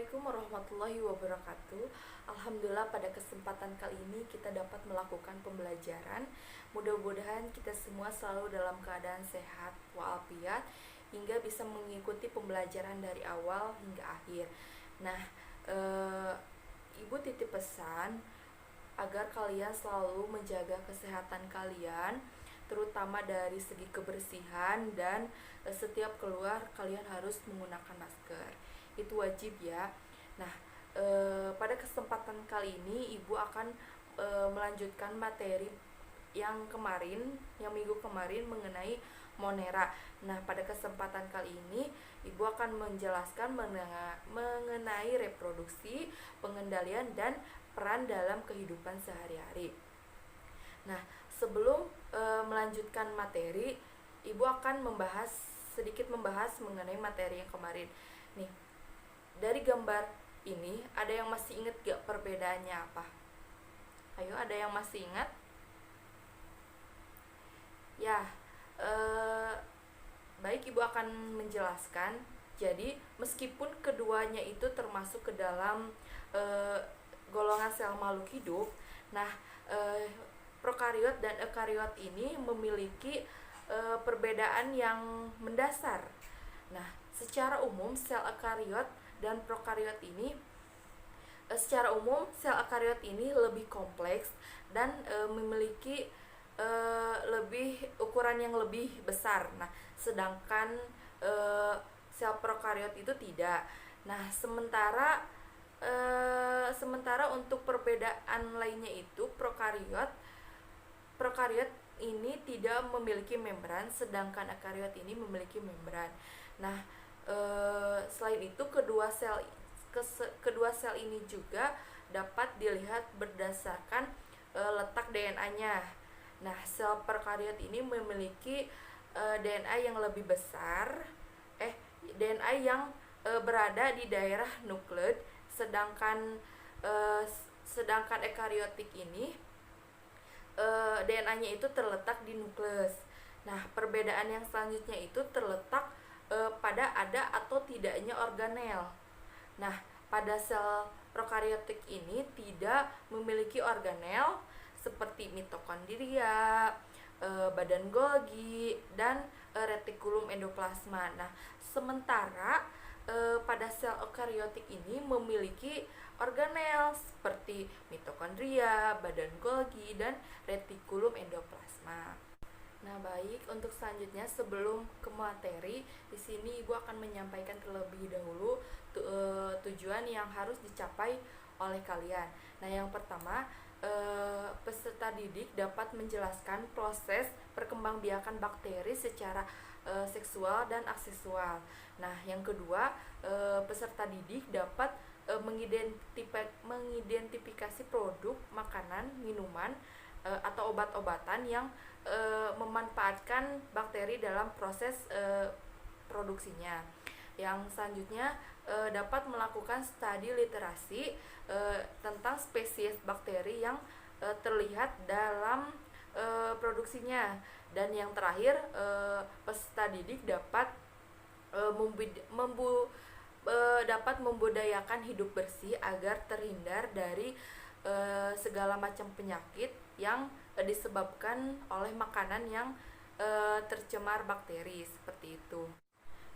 Assalamualaikum warahmatullahi wabarakatuh. Alhamdulillah pada kesempatan kali ini kita dapat melakukan pembelajaran. Mudah-mudahan kita semua selalu dalam keadaan sehat walafiat hingga bisa mengikuti pembelajaran dari awal hingga akhir. Nah, Ibu titip pesan agar kalian selalu menjaga kesehatan kalian, terutama dari segi kebersihan, dan setiap keluar kalian harus menggunakan masker. Itu wajib ya. Nah, pada kesempatan kali ini Ibu akan melanjutkan materi yang minggu kemarin mengenai Monera. Nah, pada kesempatan kali ini Ibu akan menjelaskan mengenai reproduksi, pengendalian, dan peran dalam kehidupan sehari-hari. Nah, sebelum melanjutkan materi, Ibu akan sedikit membahas mengenai materi yang kemarin. Nih, dari gambar ini ada yang masih ingat gak perbedaannya apa? Ayo, ada yang masih ingat? Ya, baik, Ibu akan menjelaskan. Jadi, meskipun keduanya itu termasuk ke dalam golongan sel makhluk hidup, nah, prokariot dan ekariot ini memiliki perbedaan yang mendasar. Nah, secara umum sel ekariot dan prokariot ini lebih kompleks dan memiliki ukuran yang lebih besar. Nah, sedangkan sel prokariot itu tidak. Nah, sementara untuk perbedaan lainnya itu prokariot ini tidak memiliki membran, sedangkan ekariot ini memiliki membran. Nah, selain itu kedua sel ini juga dapat dilihat berdasarkan letak DNA-nya. Nah, sel prokariot ini memiliki DNA yang lebih besar, DNA yang berada di daerah nukleus, sedangkan ekariotik ini DNA-nya itu terletak di nukleus. Nah, perbedaan yang selanjutnya itu terletak pada ada atau tidaknya organel. Nah, pada sel prokariotik ini tidak memiliki organel seperti mitokondria, badan Golgi, dan retikulum endoplasma. Nah, sementara pada sel eukariotik ini memiliki organel seperti mitokondria, badan Golgi, dan retikulum endoplasma. Nah, baik, untuk selanjutnya sebelum ke materi, di sini Ibu akan menyampaikan terlebih dahulu tujuan yang harus dicapai oleh kalian. Nah, yang pertama, peserta didik dapat menjelaskan proses perkembangbiakan bakteri secara seksual dan aseksual. Nah, yang kedua, peserta didik dapat mengidentifikasi produk makanan, minuman, atau obat-obatan yang memanfaatkan bakteri dalam proses produksinya. Yang selanjutnya dapat melakukan studi literasi tentang spesies bakteri yang terlihat dalam produksinya. Dan yang terakhir, peserta didik dapat membudayakan hidup bersih agar terhindar dari segala macam penyakit yang disebabkan oleh makanan yang tercemar bakteri, seperti itu.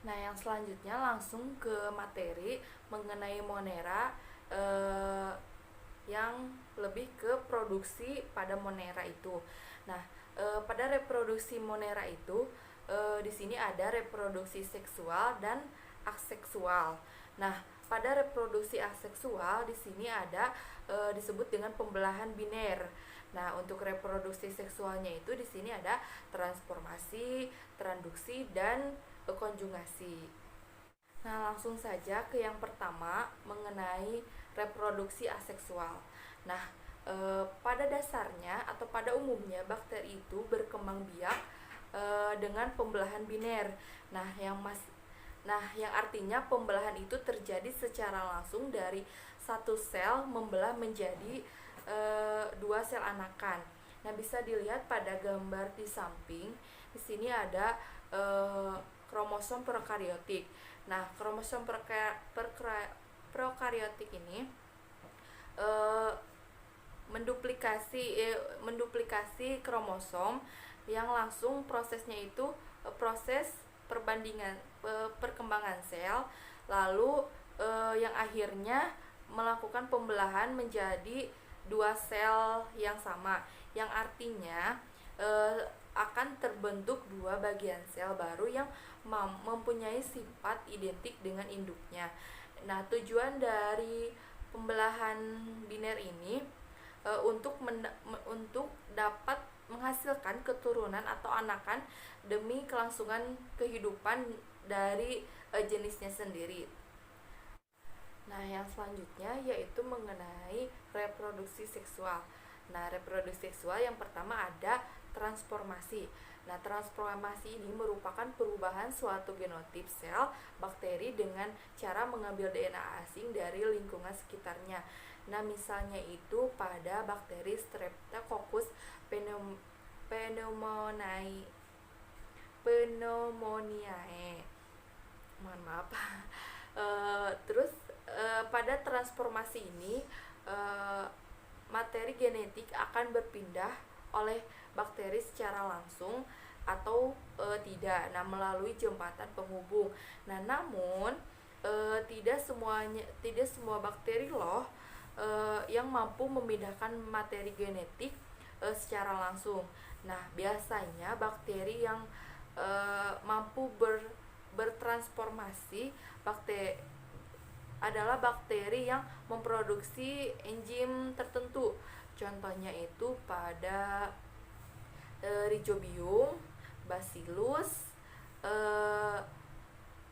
Nah, yang selanjutnya langsung ke materi mengenai Monera, yang lebih ke produksi pada Monera itu. Nah, pada reproduksi Monera itu di sini ada reproduksi seksual dan aseksual. Nah, pada reproduksi aseksual di sini ada disebut dengan pembelahan biner. Nah, untuk reproduksi seksualnya itu di sini ada transformasi, transduksi, dan konjugasi. Nah, langsung saja ke yang pertama mengenai reproduksi aseksual. Nah, pada dasarnya atau pada umumnya bakteri itu berkembang biak dengan pembelahan biner. Nah, yang artinya pembelahan itu terjadi secara langsung dari satu sel membelah menjadi dua sel anakan. Nah, bisa dilihat pada gambar di samping. Di sini ada kromosom prokariotik. Nah, kromosom prokariotik ini menduplikasi kromosom yang langsung prosesnya itu proses perkembangan sel, lalu yang akhirnya melakukan pembelahan menjadi dua sel yang sama, yang artinya akan terbentuk dua bagian sel baru yang mempunyai sifat identik dengan induknya. Nah, tujuan dari pembelahan biner ini untuk dapat menghasilkan keturunan atau anakan demi kelangsungan kehidupan dari jenisnya sendiri. Nah, yang selanjutnya yaitu mengenai reproduksi seksual. Nah, reproduksi seksual yang pertama ada transformasi. Nah, transformasi ini merupakan perubahan suatu genotip sel bakteri dengan cara mengambil DNA asing dari lingkungan sekitarnya. Nah, misalnya itu pada bakteri Streptococcus pneumoniae. Mohon maaf. Terus pada transformasi ini materi genetik akan berpindah oleh bakteri secara langsung atau tidak, nah melalui jembatan penghubung. Nah, namun tidak semua bakteri loh yang mampu memindahkan materi genetik secara langsung. Nah, biasanya bakteri yang mampu bertransformasi adalah bakteri yang memproduksi enzim tertentu. Contohnya itu pada Rhizobium, Bacillus,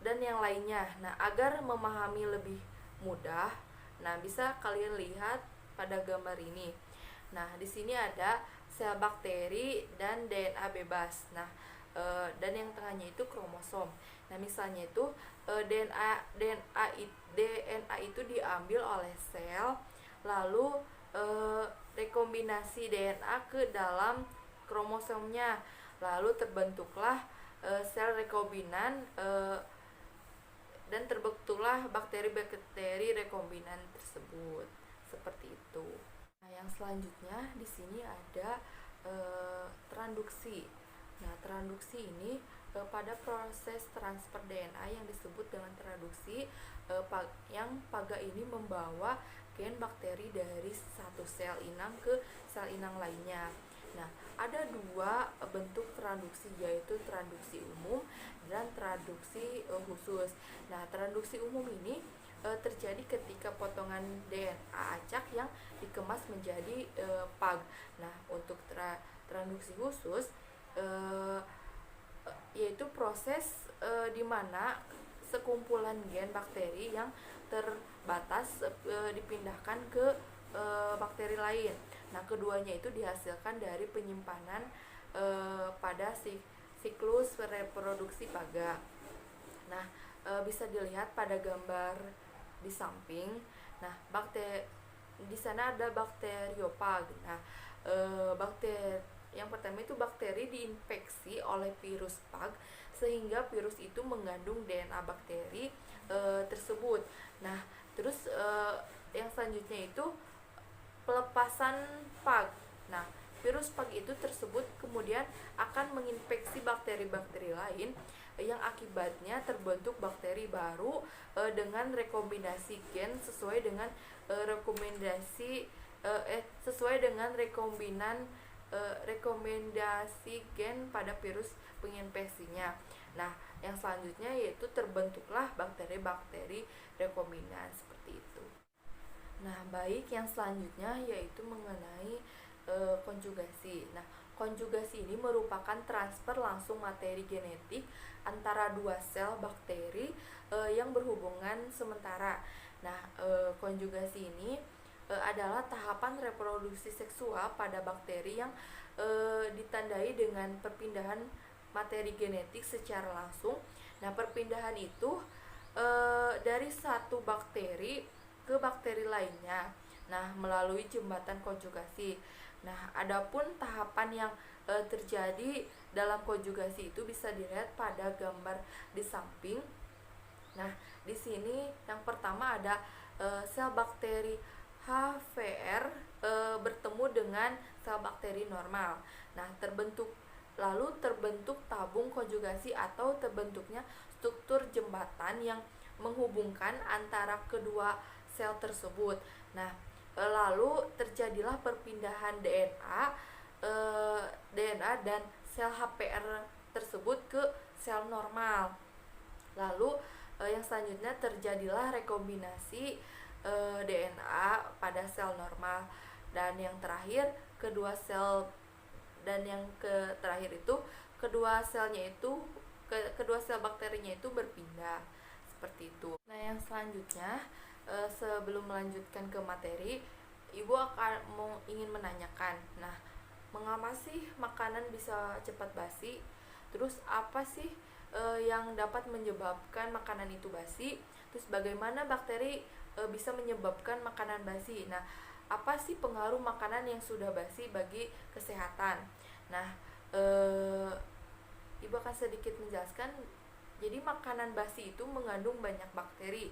dan yang lainnya. Nah, agar memahami lebih mudah, nah bisa kalian lihat pada gambar ini. Nah, di sini ada sel bakteri dan DNA bebas. Nah, dan yang tengahnya itu kromosom. Nah, misalnya itu DNA itu diambil oleh sel, lalu rekombinasi DNA ke dalam kromosomnya, lalu terbentuklah sel rekombinan dan terbentuklah bakteri-bakteri rekombinan tersebut. Seperti itu. Nah, yang selanjutnya di sini ada transduksi. Nah, transduksi ini pada proses transfer DNA yang disebut dengan transduksi, yang paga ini membawa gen bakteri dari satu sel inang ke sel inang lainnya. Nah, ada dua bentuk transduksi, yaitu transduksi umum dan transduksi khusus. Nah, transduksi umum ini terjadi ketika potongan DNA acak yang dikemas menjadi PAG. Nah, untuk transduksi khusus yaitu proses di mana sekumpulan gen bakteri yang terbatas dipindahkan ke bakteri lain. Nah, keduanya itu dihasilkan dari penyimpanan pada siklus reproduksi paga. Nah, bisa dilihat pada gambar di samping. Nah, di sana ada bakteriofag. Nah, yang pertama itu bakteri diinfeksi oleh virus PAG sehingga virus itu mengandung DNA bakteri tersebut. Nah, terus yang selanjutnya itu pelepasan PAG. Nah, virus PAG itu tersebut kemudian akan menginfeksi bakteri-bakteri lain yang akibatnya terbentuk bakteri baru dengan rekombinasi gen sesuai dengan rekomendasi gen pada virus penginfeksinya. Nah, yang selanjutnya yaitu terbentuklah bakteri-bakteri rekombinan seperti itu. Nah, baik, yang selanjutnya yaitu mengenai konjugasi. Nah, konjugasi ini merupakan transfer langsung materi genetik antara dua sel bakteri yang berhubungan sementara. Nah, konjugasi ini adalah tahapan reproduksi seksual pada bakteri yang ditandai dengan perpindahan materi genetik secara langsung. Nah, perpindahan itu dari satu bakteri ke bakteri lainnya. Nah, melalui jembatan konjugasi. Nah, adapun tahapan yang terjadi dalam konjugasi itu bisa dilihat pada gambar di samping. Nah, di sini yang pertama ada sel bakteri HVR bertemu dengan sel bakteri normal. Nah, terbentuk tabung konjugasi atau terbentuknya struktur jembatan yang menghubungkan antara kedua sel tersebut. Nah, lalu terjadilah perpindahan DNA dan sel HPR tersebut ke sel normal. Lalu yang selanjutnya terjadilah rekombinasi DNA pada sel normal, dan yang terakhir itu kedua sel bakterinya itu berpindah seperti itu. Nah, yang selanjutnya sebelum melanjutkan ke materi, Ibu ingin menanyakan, nah, mengapa sih makanan bisa cepat basi? Terus apa sih yang dapat menyebabkan makanan itu basi? Terus bagaimana bakteri bisa menyebabkan makanan basi? Nah, apa sih pengaruh makanan yang sudah basi bagi kesehatan? Nah, Ibu akan sedikit menjelaskan. Jadi makanan basi itu mengandung banyak bakteri.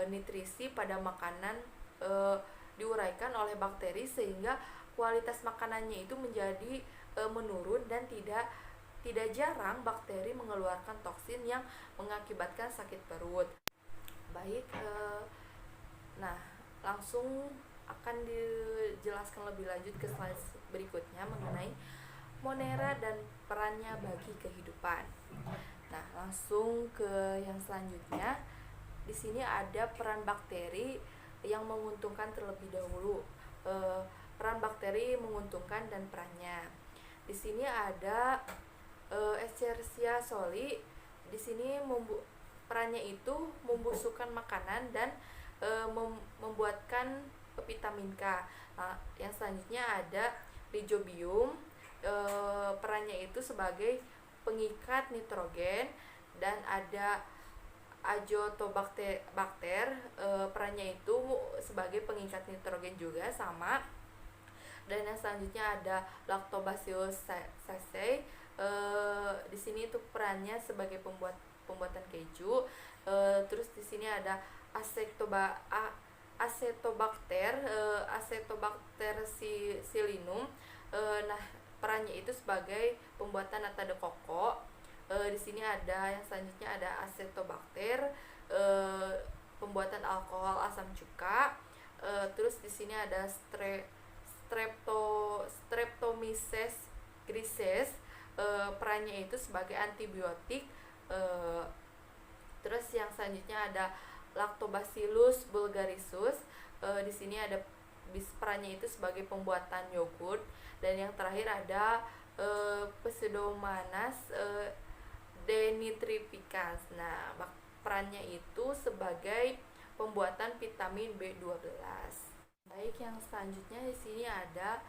Nutrisi pada makanan diuraikan oleh bakteri sehingga kualitas makanannya itu menjadi menurun, dan tidak jarang bakteri mengeluarkan toksin yang mengakibatkan sakit perut. Baik, nah, langsung akan dijelaskan lebih lanjut ke slide berikutnya mengenai Monera dan perannya bagi kehidupan. Nah, langsung ke yang selanjutnya. Di sini ada peran bakteri yang menguntungkan terlebih dahulu. Peran bakteri menguntungkan dan perannya. Di sini ada Escherichia coli. Di sini perannya itu membusukkan makanan dan membuatkan vitamin K. Nah, yang selanjutnya ada Rhizobium. Perannya itu sebagai pengikat nitrogen, dan ada Azotobacter, perannya itu sebagai pengikat nitrogen juga sama. Dan yang selanjutnya ada Lactobacillus casei. Di sini itu perannya sebagai pembuatan keju. Terus di sini ada Acetobacter silinum. Nah, perannya itu sebagai pembuatan nata de coco. Di sini ada yang selanjutnya ada Acetobacter, pembuatan alkohol asam cuka. Terus di sini ada Streptomyces grises. Perannya itu sebagai antibiotik. Terus yang selanjutnya ada Lactobacillus bulgarisus. Di sini ada perannya itu sebagai pembuatan yogurt. Dan yang terakhir ada Pseudomonas denitrificans. Nah, perannya itu sebagai pembuatan vitamin B12. Baik, yang selanjutnya di sini ada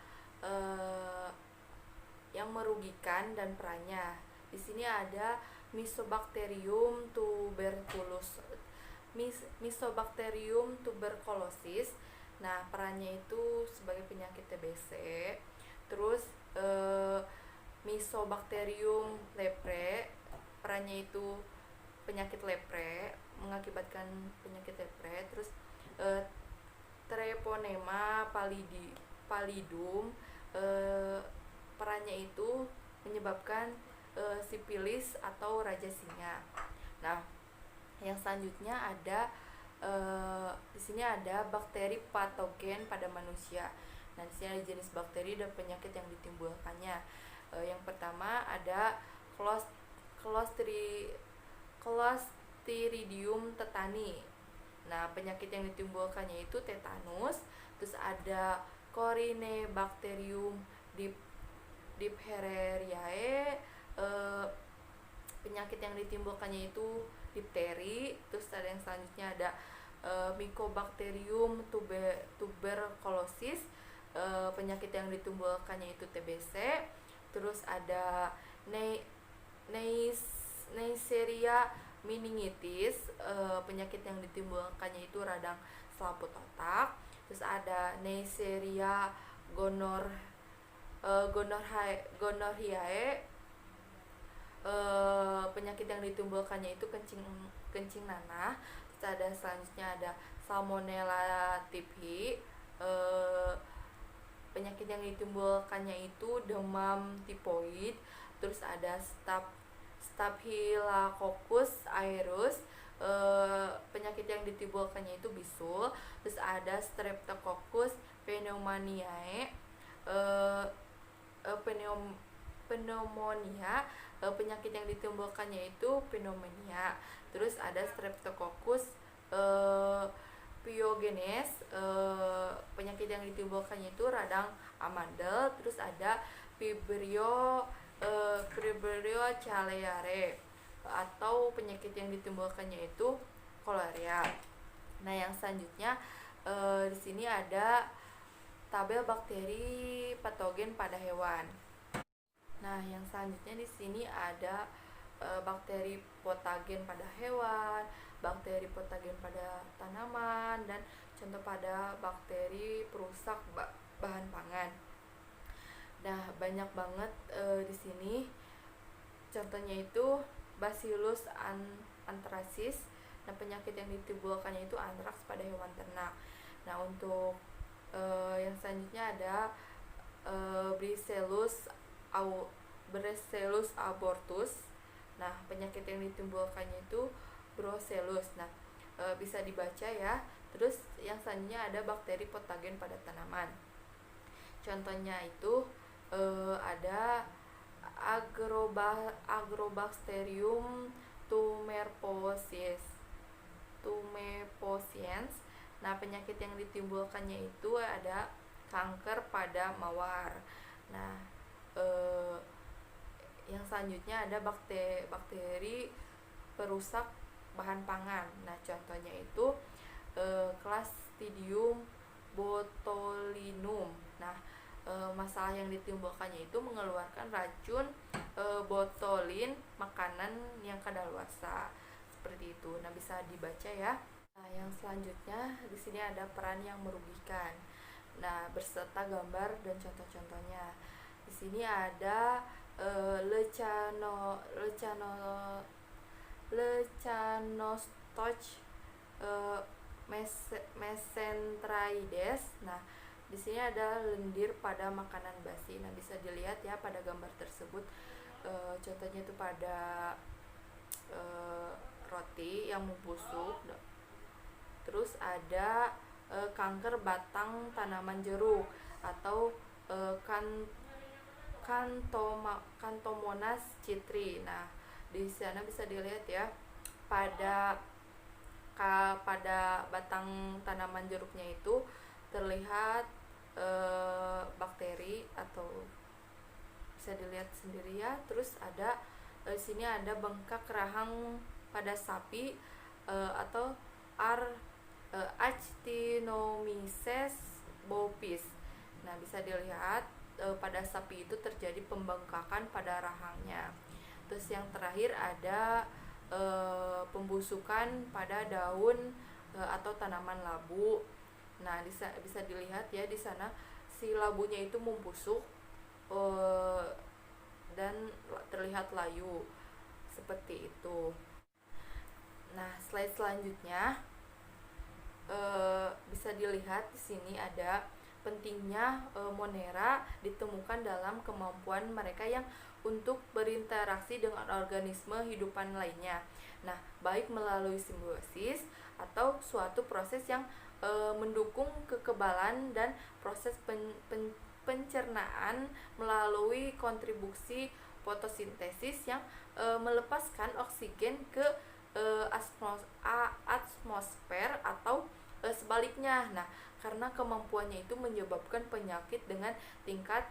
yang merugikan dan perannya. Di sini ada Mycobacterium tuberculosis. Nah, perannya itu sebagai penyakit TBC. Terus Mycobacterium leprae, perannya itu penyakit lepre, mengakibatkan penyakit lepre. Terus Treponema pallidum, perannya itu menyebabkan sipilis atau raja singa. Nah, yang selanjutnya ada di sini ada bakteri patogen pada manusia. Nah, di sini ada jenis bakteri dan penyakit yang ditimbulkannya. Yang pertama ada Clostridium tetani. Nah, penyakit yang ditimbulkannya itu tetanus. Terus ada Corynebacterium diphtheriae. Penyakit yang ditimbulkannya itu difteri. Terus ada yang selanjutnya ada Mycobacterium tuberculosis. Penyakit yang ditimbulkannya itu TBC. Terus ada Neisseria meningitis. Penyakit yang ditimbulkannya itu radang selaput otak. Terus ada Neisseria gonorrhoeae. Penyakit yang ditimbulkannya itu kencing nanah. ada selanjutnya ada Salmonella typhi. Penyakit yang ditimbulkannya itu demam tipoid. Terus ada Staphylococcus aureus, penyakit yang ditimbulkannya itu bisul. Terus ada Streptococcus pneumoniae, pneumonia, penyakit yang ditimbulkannya itu pneumonia. Terus ada Streptococcus pyogenes, penyakit yang ditimbulkannya itu radang amandel. Terus ada Vibrio chaleare, atau penyakit yang ditimbulkannya itu kolaria. Nah, yang selanjutnya di sini ada tabel bakteri patogen pada hewan. Nah, yang selanjutnya di sini ada bakteri patogen pada hewan, bakteri patogen pada tanaman, dan contoh pada bakteri perusak bahan pangan. Nah, banyak banget di sini. Contohnya itu Bacillus anthracis. Nah, penyakit yang ditimbulkannya itu antraks pada hewan ternak. Nah, untuk yang selanjutnya ada Brucellus abortus. Nah, penyakit yang ditimbulkannya itu Brucellus. Nah, bisa dibaca ya. Terus yang selanjutnya ada bakteri patogen pada tanaman. Contohnya itu ada Agrobacterium tumeposiens. Nah, penyakit yang ditimbulkannya itu ada kanker pada mawar. Nah, yang selanjutnya ada bakteri perusak bahan pangan. Nah, contohnya itu Clostridium botulinum. Nah, masalah yang ditimbulkannya itu mengeluarkan racun botulin makanan yang kadaluarsa, seperti itu. Nah, bisa dibaca ya. Nah, yang selanjutnya di sini ada peran yang merugikan. Nah, berserta gambar dan contoh-contohnya. Di sini ada Lecanostoch mesenterides. Nah, di sini ada lendir pada makanan basi. Nah, bisa dilihat ya pada gambar tersebut. Contohnya itu pada roti yang membusuk. Terus ada kanker batang tanaman jeruk atau Xanthomonas citri. Nah, di sana bisa dilihat ya pada batang tanaman jeruknya itu terlihat bakteri, atau bisa dilihat sendiri ya. Terus ada di sini ada bengkak rahang pada sapi atau Actinomyces bovis. Nah, bisa dilihat pada sapi itu terjadi pembengkakan pada rahangnya. Terus yang terakhir ada pembusukan pada daun atau tanaman labu. Nah, bisa dilihat ya di sana si labunya itu membusuk dan terlihat layu, seperti itu. Nah, slide selanjutnya bisa dilihat di sini ada pentingnya Monera ditemukan dalam kemampuan mereka yang untuk berinteraksi dengan organisme hidupan lainnya. Nah, baik melalui simbiosis atau suatu proses yang mendukung kekebalan dan proses pencernaan melalui kontribusi fotosintesis yang melepaskan oksigen ke atmosfer atau sebaliknya. Nah, karena kemampuannya itu menyebabkan penyakit dengan tingkat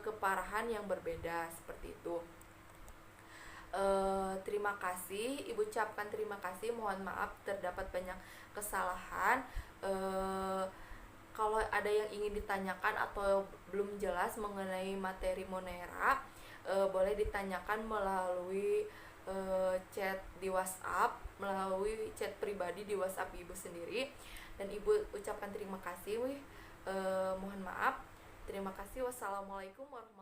keparahan yang berbeda, seperti itu. Terima kasih, Ibu ucapkan terima kasih. Mohon maaf terdapat banyak kesalahan. Kalau ada yang ingin ditanyakan atau belum jelas mengenai materi Monera, boleh ditanyakan melalui chat di WhatsApp, melalui chat pribadi di WhatsApp Ibu sendiri. Dan Ibu ucapkan terima kasih. Mohon maaf. Terima kasih. Wassalamualaikum warahmatullahi wabarakatuh.